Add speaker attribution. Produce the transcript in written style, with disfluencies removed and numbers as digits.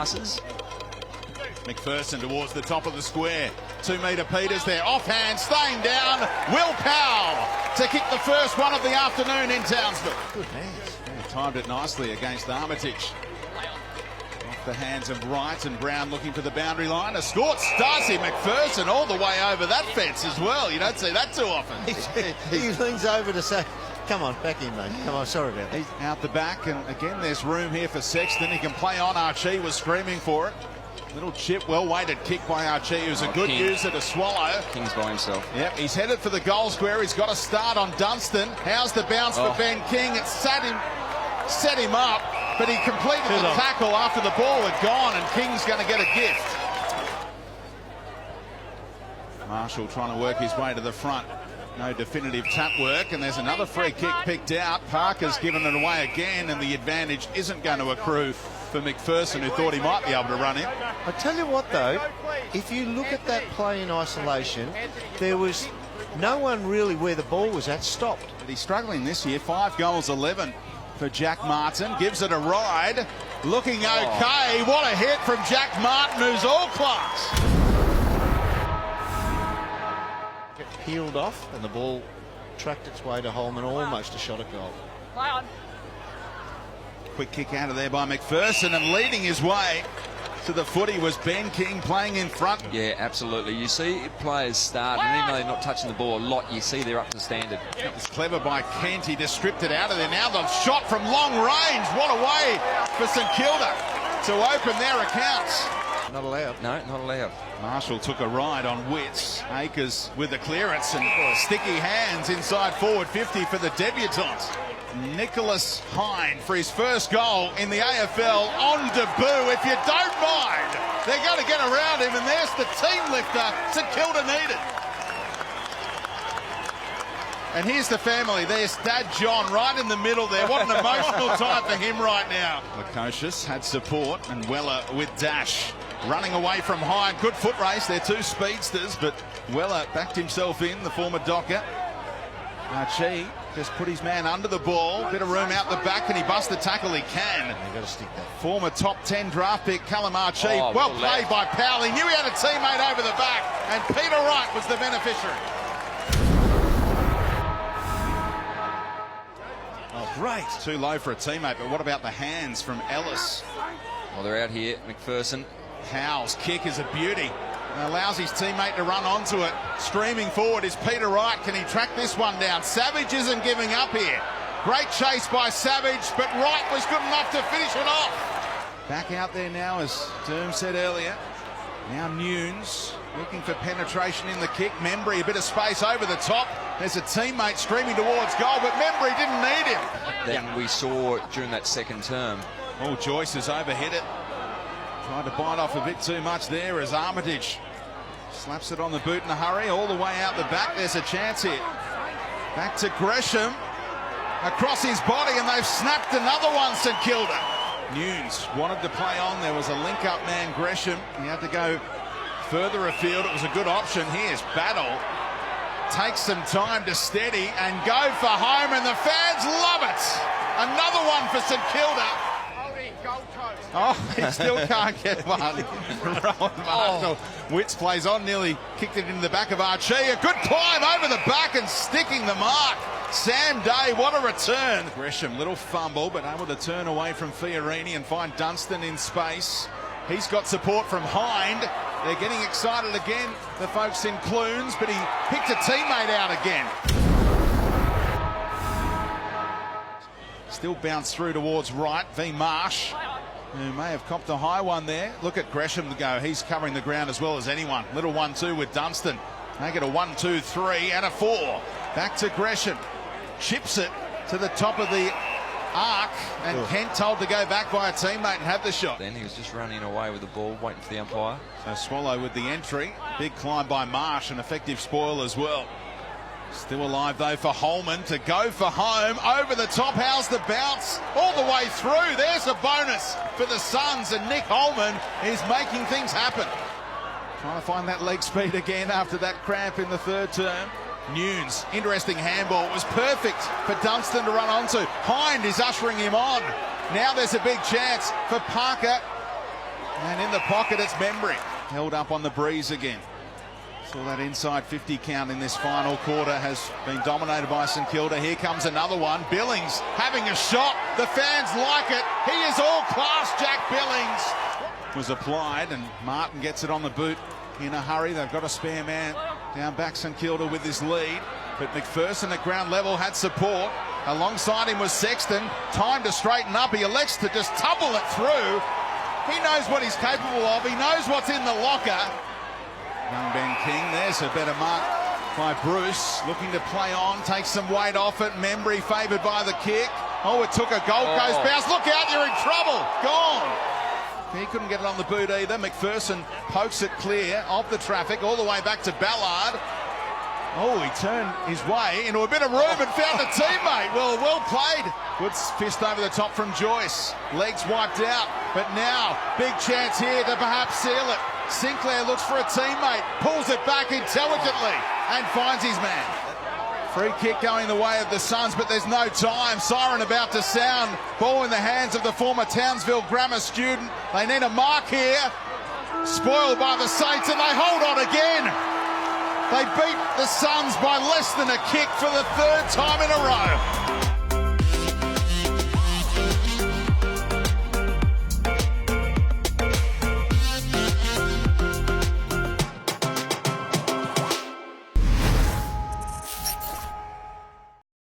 Speaker 1: passes.
Speaker 2: McPherson towards the top of the square. 2 metre Peters there. Offhand, staying down. Will Powell to kick the first one of the afternoon in Townsville. Good hands. Yeah, timed it nicely against Armitage. Off the hands of Wright, and Brown looking for the boundary line. Escorts Darcy McPherson all the way over that fence as well. You don't see that too often.
Speaker 3: He leans over to say, come on, back in, mate. Come on, sorry about that.
Speaker 2: He's out the back, and again, there's room here for Sexton. He can play on. Archie was screaming for it. Little chip, well-weighted kick by Archie, who's a good user to swallow.
Speaker 1: King's by himself.
Speaker 2: Yep, he's headed for the goal square. He's got a start on Dunstan. How's the bounce for Ben King? It set him up, but he completed the tackle after the ball had gone, and King's going to get a gift. Marshall trying to work his way to the front. No definitive tap work, and there's another free kick picked out. Parker's given it away again, and the advantage isn't going to accrue for McPherson, who thought he might be able to run in.
Speaker 3: I tell you what, though, if you look at that play in isolation, there was no one really where the ball was at stopped.
Speaker 2: But he's struggling this year. 5 goals, 11 for Jack Martin. Gives it a ride. Looking okay. What a hit from Jack Martin, who's all class.
Speaker 3: Peeled off, and the ball tracked its way to Holman, almost a shot at goal.
Speaker 4: Play on.
Speaker 2: Quick kick out of there by McPherson, and leading his way to the footy was Ben King playing in front.
Speaker 1: Yeah, absolutely. You see players start, and even though they're not touching the ball a lot, you see they're up to standard.
Speaker 2: It was clever by Kent. He just stripped it out of there. Now they've shot from long range. What a way for St Kilda to open their accounts.
Speaker 3: Not allowed.
Speaker 1: No, not allowed.
Speaker 2: Marshall took a ride on Witts. Akers with the clearance, and sticky hands inside forward 50 for the debutants. Nicholas Hine for his first goal in the AFL on debut. If you don't mind, they're going to get around him, and there's the team lifter St Kilda needed. And here's the family. There's Dad John right in the middle there. What an emotional time for him right now. Lukosius had support, and Weller with dash. Running away from Hine. Good foot race. They're 2 speedsters, but Weller backed himself in, the former Docker. Archie just put his man under the ball. Bit of room out the back. Can he bust the tackle? He can.
Speaker 3: You've got to stick that.
Speaker 2: Former top 10 draft pick, Callum Archie. Well played by Powell. He knew he had a teammate over the back, and Peter Wright was the beneficiary. Oh, great. Too low for a teammate, but what about the hands from Ellis?
Speaker 1: Well, they're out here. McPherson.
Speaker 2: Howell's kick is a beauty. Allows his teammate to run onto it. Streaming forward is Peter Wright. Can he track this one down? Savage isn't giving up here. Great chase by Savage, but Wright was good enough to finish it off. Back out there now, as Doom said earlier. Now Nunes looking for penetration in the kick. Membry, a bit of space over the top. There's a teammate streaming towards goal, but Membry didn't need him.
Speaker 1: That we saw during that second term.
Speaker 2: Oh, Joyce has overhit it. Tried to bite off a bit too much there as Armitage slaps it on the boot in a hurry. All the way out the back, there's a chance here. Back to Gresham. Across his body, and they've snapped another one, St Kilda. Nunes wanted to play on. There was a link-up man, Gresham. He had to go further afield. It was a good option. Here's Battle. Takes some time to steady and go for home, and the fans love it. Another one for St Kilda. Oh, he still can't get one. Rowan Marshall. Witts plays on, nearly kicked it into the back of Archie. A good climb over the back and sticking the mark. Sam Day, what a return. Gresham, little fumble, but able to turn away from Fiorini and find Dunstan in space. He's got support from Hind. They're getting excited again, the folks in Clunes, but he picked a teammate out again. Still bounced through towards Wright v Marsh, who may have copped a high one there. Look at Gresham go. He's covering the ground as well as anyone. Little 1-2 with Dunstan. Make it a 1-2-3 and a 4. Back to Gresham. Chips it to the top of the arc, and Kent told to go back by a teammate and have the shot.
Speaker 1: Then he was just running away with the ball, waiting for the umpire.
Speaker 2: So Swallow with the entry. Big climb by Marsh, an effective spoil as well. Still alive though for Holman to go for home. Over the top, how's the bounce? All the way through. There's a bonus for the Suns, and Nick Holman is making things happen. Trying to find that leg speed again after that cramp in the third term. Nunes, interesting handball. It was perfect for Dunstan to run onto. Hind is ushering him on. Now there's a big chance for Parker And in the pocket, it's Membry. Held up on the breeze again. So that inside 50 count in this final quarter has been dominated by St Kilda. Here comes another one. Billings having a shot. The fans like it. He is all class, Jack Billings. Was applied, and Martin gets it on the boot in a hurry. They've got a spare man down back St Kilda with this lead. But McPherson at ground level had support. Alongside him was Sexton. Time to straighten up. He elects to just tumble it through. He knows what he's capable of. He knows what's in the locker. Young Ben King, there's a better mark by Bruce. Looking to play on, takes some weight off it. Membry favoured by the kick. Oh, it took a Gold Coast bounce. Look out, you're in trouble. Gone. He couldn't get it on the boot either. McPherson pokes it clear of the traffic all the way back to Ballard. Oh, he turned his way into a bit of room and found a teammate. Well played. Good fist over the top from Joyce. Legs wiped out, but now big chance here to perhaps seal it. Sinclair looks for a teammate, pulls it back intelligently and finds his man. Free kick going the way of the Suns, but there's no time. Siren about to sound. Ball in the hands of the former Townsville Grammar student. They need a mark here. Spoiled by the Saints, and they hold on again. They beat the Suns by less than a kick for the third time in a row.